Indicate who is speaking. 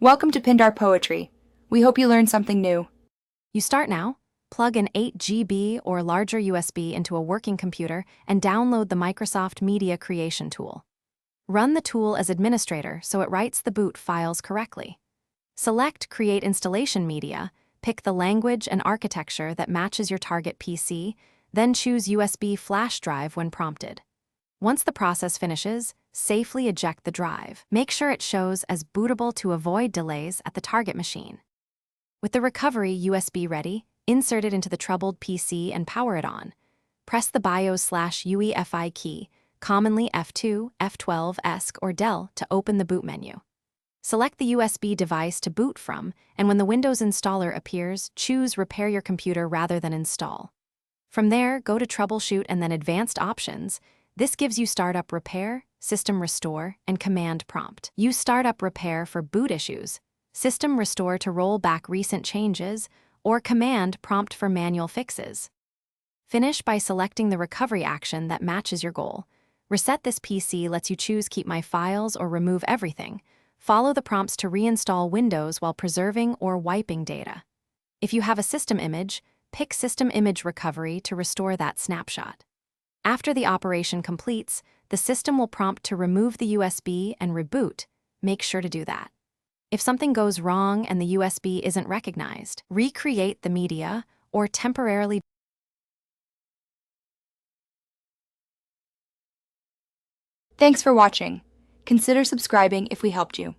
Speaker 1: Welcome to Pindar Poetry. We hope you learned something new.
Speaker 2: You start now, plug an 8 GB or larger USB into a working computer and download the Microsoft Media Creation tool. Run the tool as administrator so it writes the boot files correctly. Select Create Installation Media, pick the language and architecture that matches your target PC, then choose USB flash drive when prompted. Once the process finishes, safely eject the drive. Make sure it shows as bootable to avoid delays at the target machine. With the recovery USB ready, insert it into the troubled PC and power it on. Press the BIOS/UEFI key, commonly F2, F12, ESC, or Del, to open the boot menu. Select the USB device to boot from, and when the Windows installer appears, choose Repair Your Computer rather than Install. From there, go to Troubleshoot and then Advanced Options. This gives you Startup Repair, System Restore, and Command Prompt. Use Startup Repair for boot issues, System Restore to roll back recent changes, or Command Prompt for manual fixes. Finish by selecting the recovery action that matches your goal. Reset this PC lets you choose Keep My Files or Remove Everything. Follow the prompts to reinstall Windows while preserving or wiping data. If you have a system image, pick System Image Recovery to restore that snapshot. After the operation completes, the system will prompt to remove the USB and reboot. Make sure to do that. If something goes wrong and the USB isn't recognized, recreate the media or temporarily.
Speaker 1: Thanks for watching. Consider subscribing if we helped you.